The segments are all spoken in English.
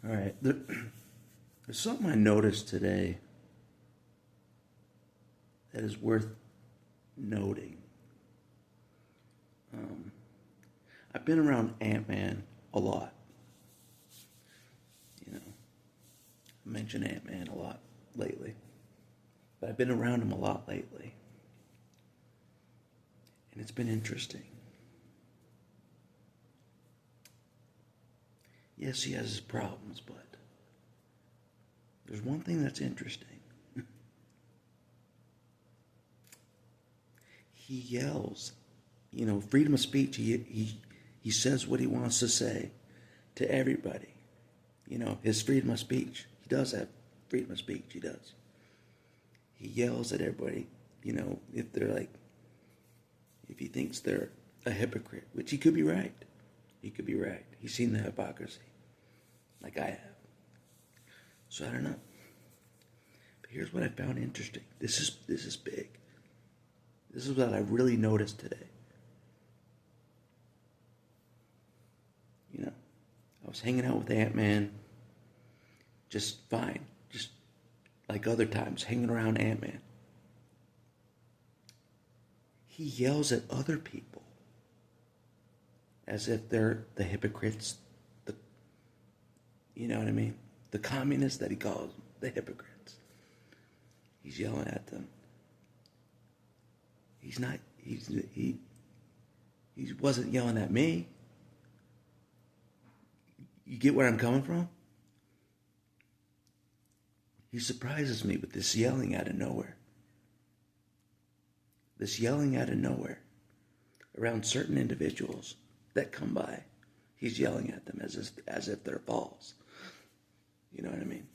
All right. There's something I noticed today that is worth noting. I've been around Ant-Man a lot. You know, I mention Ant-Man a lot lately. But I've been around him a lot lately. And it's been interesting. Yes, he has his problems, but there's one thing that's interesting. He yells, freedom of speech. He says what he wants to say to everybody. His freedom of speech. He does have freedom of speech. He does. He yells at everybody, if they're if he thinks they're a hypocrite, which he could be right. He could be right. He's seen the hypocrisy, like I have. So I don't know. But here's what I found interesting. This is big. This is what I really noticed today. I was hanging out with Ant-Man just fine. Just like other times, hanging around Ant-Man. He yells at other people as if they're the hypocrites, you know what I mean? The communists that he calls them, the hypocrites. He's yelling at them. He wasn't yelling at me. You get where I'm coming from? He surprises me with this yelling out of nowhere. This yelling out of nowhere around certain individuals that come by. He's yelling at them as if they're false. You know what I mean?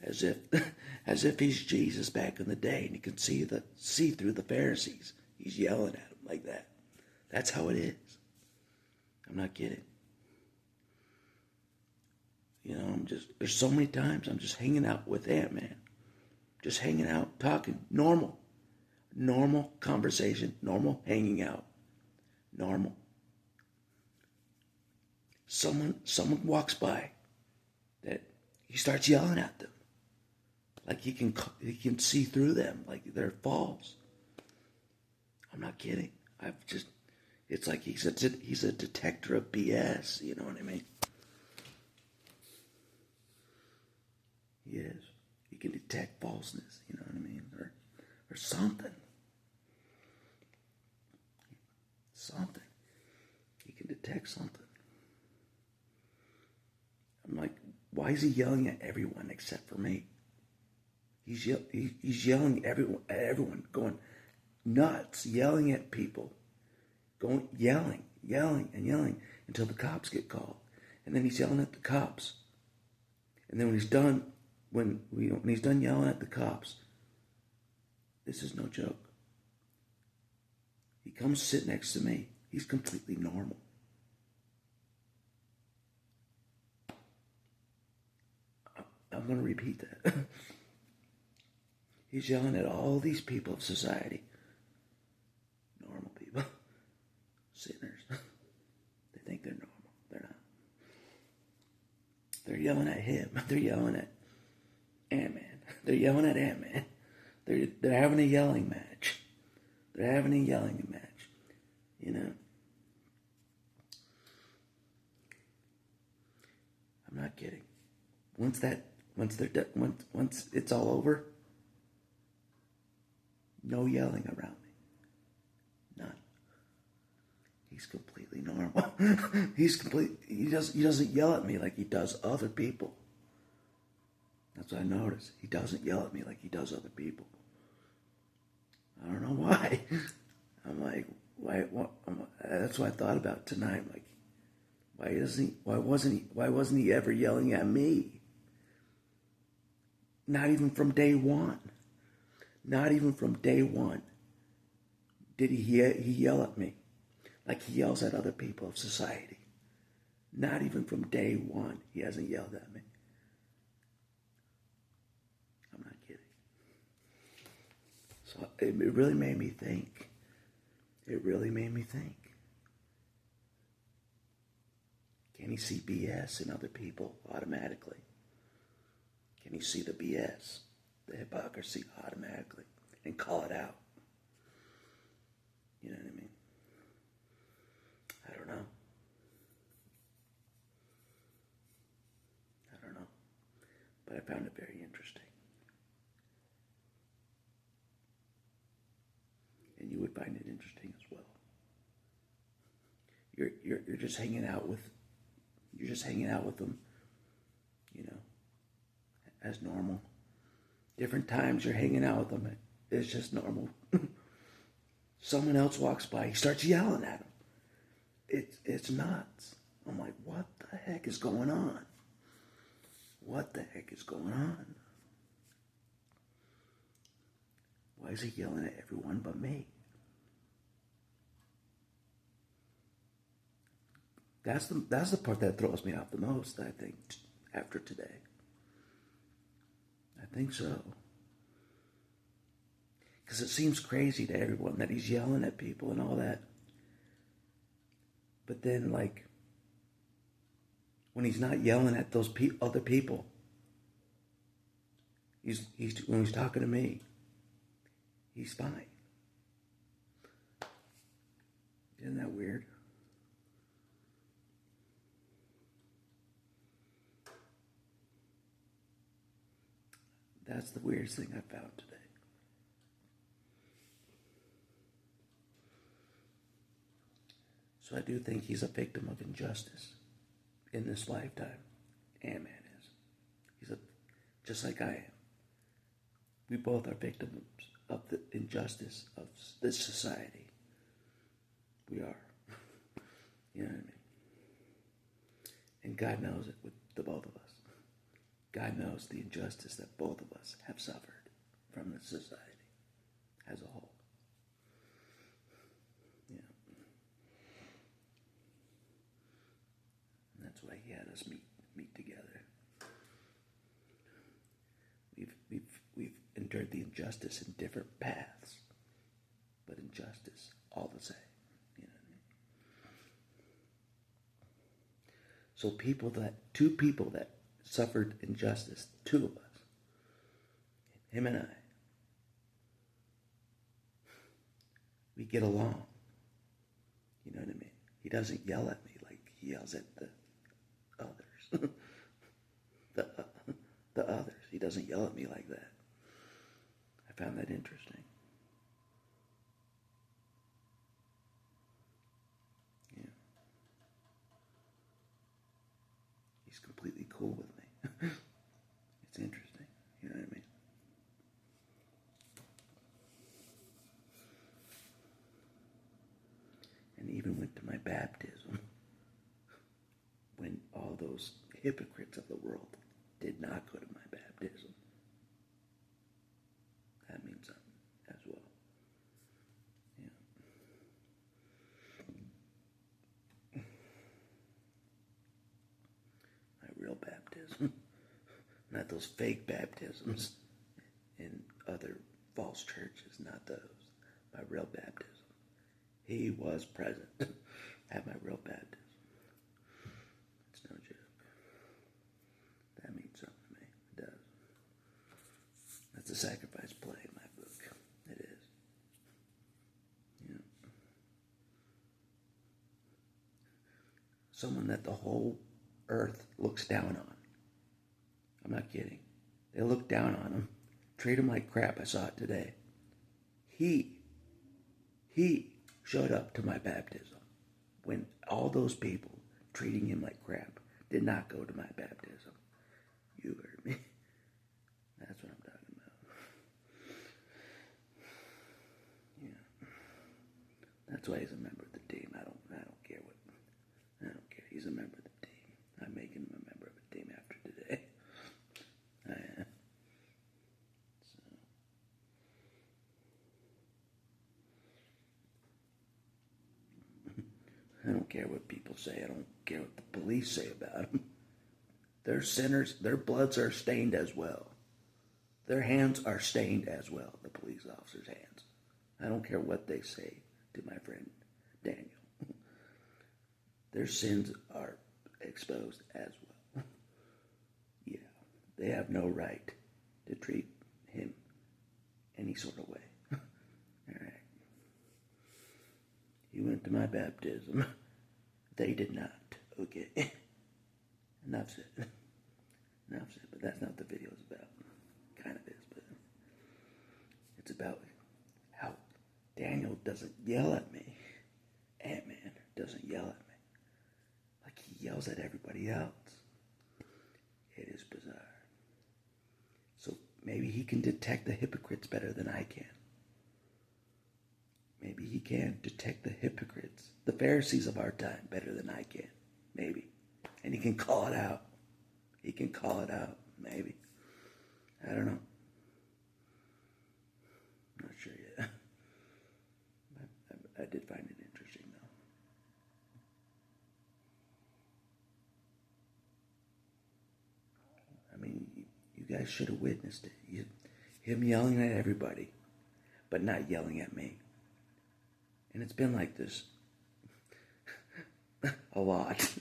As if he's Jesus back in the day and he can see through the Pharisees. He's yelling at them like that. That's how it is. I'm not kidding. There's so many times I'm just hanging out with Ant-Man. Just hanging out, talking, normal conversation, normal hanging out, normal. Someone walks by that he starts yelling at them. Like he can see through them, like they're false. I'm not kidding. It's like he's a detector of BS, you know what I mean? He is. He can detect falseness, you know what I mean? Or something. Something. He can detect something. I'm like, why is he yelling at everyone except for me? He's yelling at everyone, going nuts, yelling at people, yelling and yelling until the cops get called. And then he's yelling at the cops. And then when he's done, when he's done yelling at the cops, this is no joke. He comes to sit next to me. He's completely normal. I'm going to repeat that. He's yelling at all these people of society. Normal people. Sinners. They think they're normal. They're not. They're yelling at him. They're yelling at Ant-Man. They're yelling at Ant-Man. They're having a yelling match. They're having a yelling match. I'm not kidding. Once it's all over, no yelling around me. None. He's completely normal. He doesn't yell at me like he does other people. That's what I noticed. He doesn't yell at me like he does other people. I don't know why. I'm like, why? That's what I thought about tonight. I'm like, why wasn't he ever yelling at me? Not even from day one. Not even from day one did he yell at me like he yells at other people of society. Not even from day one he hasn't yelled at me. I'm not kidding. So it really made me think. It really made me think. Can he see BS in other people automatically? Can he see the BS, the hypocrisy automatically, and call it out? You know what I mean? I don't know. I don't know. But I found it very interesting. And you would find it interesting as well. You're just hanging out with them, you know, as normal. Different times you're hanging out with them, it's just normal. Someone else walks by, he starts yelling at him. It's nuts. I'm like, what the heck is going on? What the heck is going on? Why is he yelling at everyone but me? That's the part that throws me off the most, I think, after today. I think so. Because it seems crazy to everyone that he's yelling at people and all that. But then, like, when he's not yelling at those other people, when he's talking to me, he's fine. Isn't that weird? That's the weirdest thing I found today. So I do think he's a victim of injustice in this lifetime. Ant-Man is. He's just like I am. We both are victims of the injustice of this society. We are. You know what I mean? And God knows it with the both of us. God knows the injustice that both of us have suffered from the society as a whole. Yeah. And that's why he had us meet together. We've endured the injustice in different paths, but injustice all the same. You know what I mean? So two people that suffered injustice, two of us, him and I, we get along. You know what I mean? He doesn't yell at me like he yells at the others. the others. He doesn't yell at me like that. I found that interesting. Yeah. He's completely cool with me. It's interesting, you know what I mean? And even went to my baptism when all those hypocrites of the world did not go to my baptism. That means something as well. Yeah. My real baptism. Not those fake baptisms in other false churches, not those. My real baptism. He was present at my real baptism. It's no joke. That means something to me. It does. That's a sacrifice play in my book. It is. Yeah. Someone that the whole earth looks down on. I'm not kidding. They look down on him, treat him like crap. I saw it today. He showed up to my baptism when all those people treating him like crap did not go to my baptism. You heard me. That's what I'm talking about. Yeah. That's why he's a member of the team. I don't care what. I don't care. He's a member of the team. I'm making him a member of the team after today. I am. I don't care what people say. I don't care what the police say about them. They're sinners. Their bloods are stained as well. Their hands are stained as well, the police officers' hands. I don't care what they say to my friend Daniel. Their sins are exposed as well. Yeah, they have no right to treat him any sort of way. All right. He went to my baptism. They did not. Okay. Enough said. Enough said. But that's not what the video is about. Kind of is, but it's about how Daniel doesn't yell at me. Ant-Man doesn't yell at me like he yells at everybody else. It is bizarre. So maybe he can detect the hypocrites better than I can. Maybe he can detect the hypocrites, the Pharisees of our time, better than I can. Maybe. And he can call it out. He can call it out. Maybe. I don't know. Not sure yet. I did find it interesting, though. I mean, you guys should have witnessed it. Him yelling at everybody, but not yelling at me. And it's been like this a lot,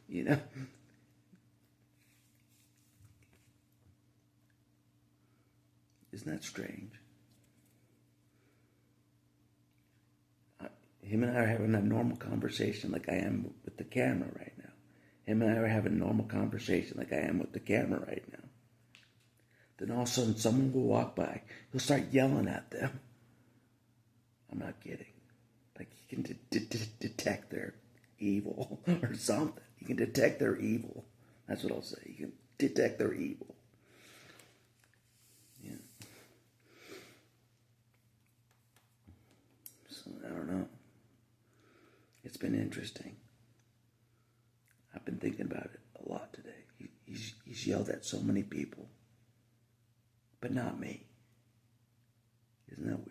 you know? Isn't that strange? Him and I are having a normal conversation like I am with the camera right now. Him and I are having a normal conversation like I am with the camera right now. Then all of a sudden someone will walk by. He'll start yelling at them. I'm not kidding. Like he can detect their evil or something. He can detect their evil. That's what I'll say. He can detect their evil. Yeah. So I don't know. It's been interesting. I've been thinking about it a lot today. He's yelled at so many people, but not me. Isn't that weird?